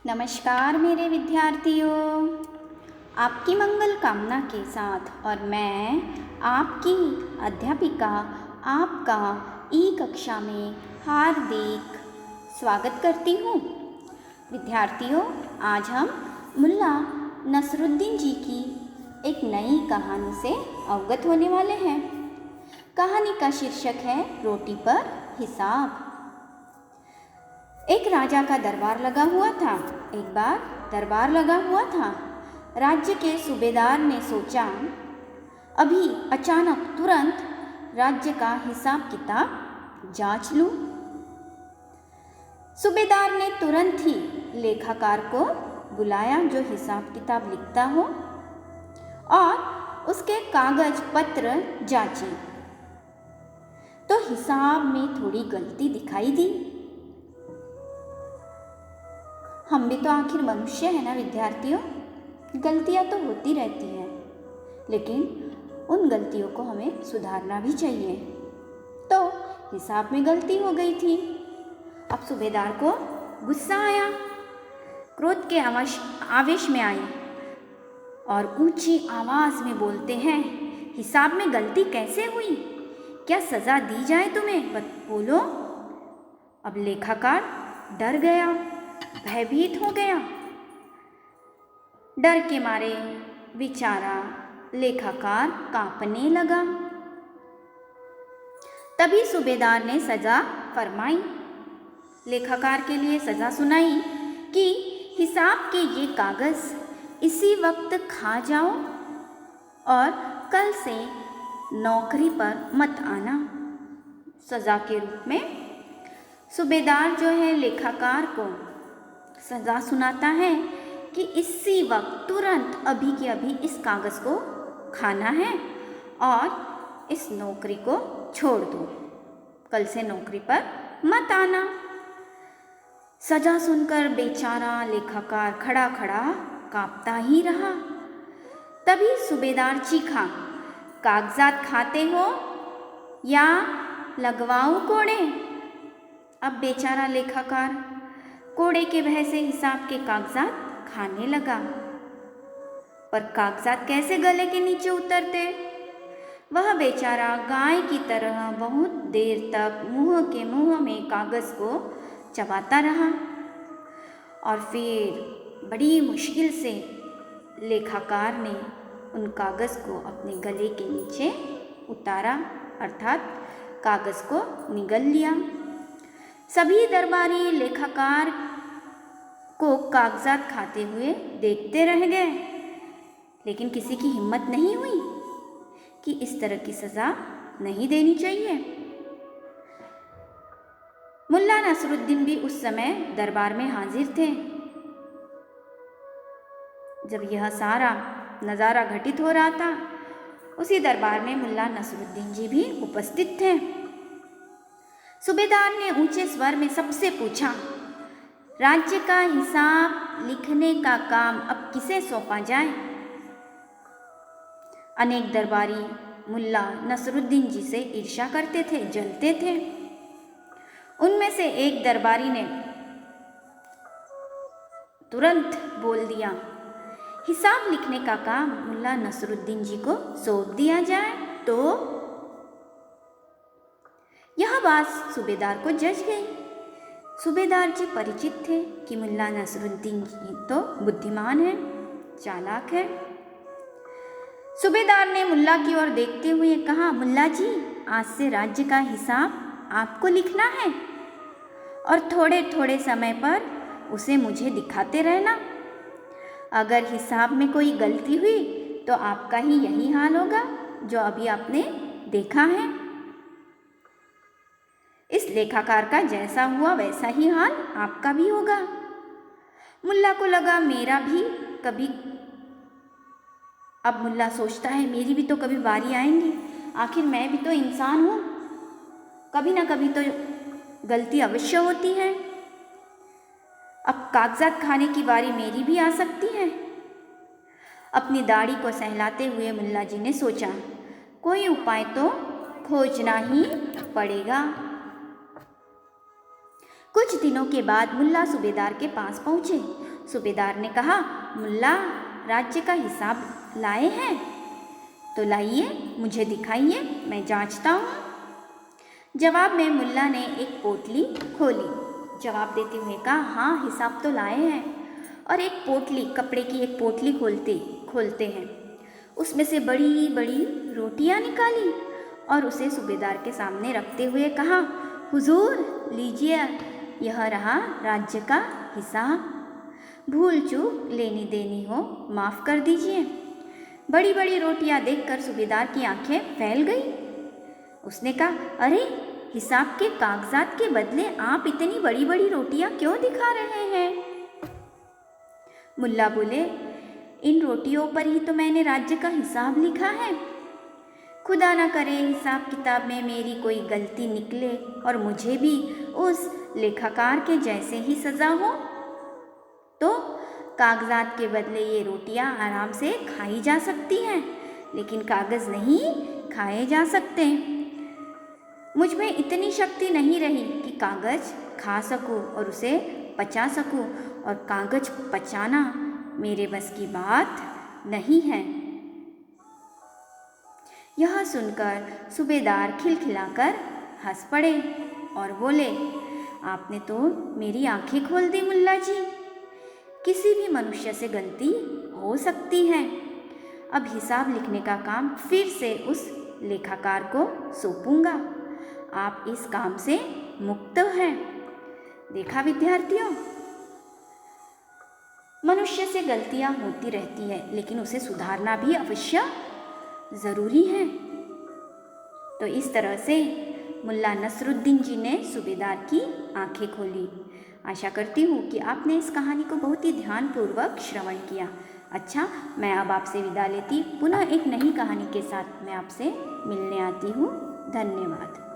नमस्कार मेरे विद्यार्थियों, आपकी मंगल कामना के साथ और मैं आपकी अध्यापिका आपका ई कक्षा में हार्दिक स्वागत करती हूँ। विद्यार्थियों, आज हम मुल्ला नसरुद्दीन जी की एक नई कहानी से अवगत होने वाले हैं। कहानी का शीर्षक है रोटी पर हिसाब। एक राजा का दरबार लगा हुआ था। एक बार दरबार लगा हुआ था। राज्य के सूबेदार ने सोचा, अभी अचानक तुरंत राज्य का हिसाब किताब जांच लूं। सूबेदार ने तुरंत ही लेखाकार को बुलाया जो हिसाब किताब लिखता हो और उसके कागज पत्र जांचे तो हिसाब में थोड़ी गलती दिखाई दी। हम भी तो आखिर मनुष्य है ना विद्यार्थियों, गलतियां तो होती रहती हैं, लेकिन उन गलतियों को हमें सुधारना भी चाहिए। तो हिसाब में गलती हो गई थी। अब सूबेदार को गुस्सा आया, क्रोध के आवेश में आए और ऊंची आवाज में बोलते हैं, हिसाब में गलती कैसे हुई? क्या सजा दी जाए तुम्हें? बोलो। अब लेखाकार डर गया, भयभीत हो गया। डर के मारे बेचारा लेखाकार कांपने लगा। तभी सूबेदार ने सजा फरमाई, लेखाकार के लिए सजा सुनाई कि हिसाब के ये कागज इसी वक्त खा जाओ और कल से नौकरी पर मत आना। सजा के रूप में सूबेदार जो है लेखाकार को सजा सुनाता है कि इसी वक्त तुरंत अभी के अभी इस कागज को खाना है और इस नौकरी को छोड़ दो, कल से नौकरी पर मत आना। सजा सुनकर बेचारा लेखाकार खड़ा खड़ा कांपता ही रहा। तभी सूबेदार चीखा, कागजात खाते हो या लगवाऊं कोड़े? अब बेचारा लेखाकार कोड़े के भय से हिसाब के कागजात खाने लगा। पर कागजात कैसे गले के नीचे उतरते? वह बेचारा गाय की तरह बहुत देर तक मुंह में कागज को चबाता रहा और फिर बड़ी मुश्किल से लेखाकार ने उन कागज को अपने गले के नीचे उतारा, अर्थात कागज को निगल लिया। सभी दरबारी लेखाकार को कागजात खाते हुए देखते रह गए, लेकिन किसी की हिम्मत नहीं हुई कि इस तरह की सजा नहीं देनी चाहिए। मुल्ला नसरुद्दीन भी उस समय दरबार में हाजिर थे। जब यह सारा नज़ारा घटित हो रहा था, उसी दरबार में मुल्ला नसरुद्दीन जी भी उपस्थित थे। सूबेदार ने ऊंचे स्वर में सबसे पूछा, राज्य का हिसाब लिखने का काम अब किसे सौंपा जाए? अनेक दरबारी मुल्ला नसरुद्दीन जी से ईर्ष्या करते थे, जलते थे। उनमें से एक दरबारी ने तुरंत बोल दिया, हिसाब लिखने का काम मुल्ला नसरुद्दीन जी को सौंप दिया जाए तो? यह बात सूबेदार को जच गई। सूबेदार जी परिचित थे कि मुल्ला नसरुद्दीन जी तो बुद्धिमान है, चालाक है। सूबेदार ने मुल्ला की ओर देखते हुए कहा, मुल्ला जी, आज से राज्य का हिसाब आपको लिखना है और थोड़े थोड़े समय पर उसे मुझे दिखाते रहना। अगर हिसाब में कोई गलती हुई तो आपका ही यही हाल होगा जो अभी आपने देखा है। इस लेखाकार का जैसा हुआ वैसा ही हाल आपका भी होगा। मुल्ला को लगा मेरा भी कभी, अब मुल्ला सोचता है मेरी भी तो कभी बारी आएंगी, आखिर मैं भी तो इंसान हूँ, कभी ना कभी तो गलती अवश्य होती है। अब कागजात खाने की बारी मेरी भी आ सकती है। अपनी दाढ़ी को सहलाते हुए मुल्ला जी ने सोचा, कोई उपाय तो खोजना ही पड़ेगा। कुछ दिनों के बाद मुल्ला सूबेदार के पास पहुँचे सूबेदार ने कहा, मुल्ला राज्य का हिसाब लाए हैं? तो लाइए, मुझे दिखाइए, मैं जांचता हूँ। जवाब में मुल्ला ने एक पोटली खोली। जवाब देते हुए कहा, हाँ हिसाब तो लाए हैं। और एक पोटली, कपड़े की एक पोटली खोलते हैं। उसमें से बड़ी बड़ी रोटियां निकाली और उसे सूबेदार के सामने रखते हुए कहा, हुजूर लीजिए, यह रहा राज्य का हिसाब। भूल चूक लेनी देनी हो माफ़ कर दीजिए। बड़ी बड़ी रोटियां देखकर सूबेदार की आंखें फैल गई। उसने कहा, अरे हिसाब के कागजात के बदले आप इतनी बड़ी बड़ी रोटियां क्यों दिखा रहे हैं? मुल्ला बोले, इन रोटियों पर ही तो मैंने राज्य का हिसाब लिखा है। खुदा ना करे हिसाब किताब में मेरी कोई गलती निकले और मुझे भी उस लेखाकार के जैसे ही सज़ा हो, तो कागजात के बदले ये रोटियां आराम से खाई जा सकती हैं, लेकिन कागज़ नहीं खाए जा सकते। मुझ में इतनी शक्ति नहीं रही कि कागज़ खा सकूं और उसे पचा सकूं, और कागज़ पचाना मेरे बस की बात नहीं है। यह सुनकर सूबेदार खिलखिलाकर हंस पड़े और बोले, आपने तो मेरी आंखें खोल दी मुल्ला जी। किसी भी मनुष्य से गलती हो सकती है। अब हिसाब लिखने का काम फिर से उस लेखाकार को सौंपूंगा। आप इस काम से मुक्त हैं। देखा विद्यार्थियों, मनुष्य से गलतियां होती रहती है, लेकिन उसे सुधारना भी अवश्य ज़रूरी है। तो इस तरह से मुल्ला नसरुद्दीन जी ने सूबेदार की आंखें खोली। आशा करती हूँ कि आपने इस कहानी को बहुत ही ध्यानपूर्वक श्रवण किया। अच्छा, मैं अब आपसे विदा लेती, पुनः एक नई कहानी के साथ मैं आपसे मिलने आती हूँ। धन्यवाद।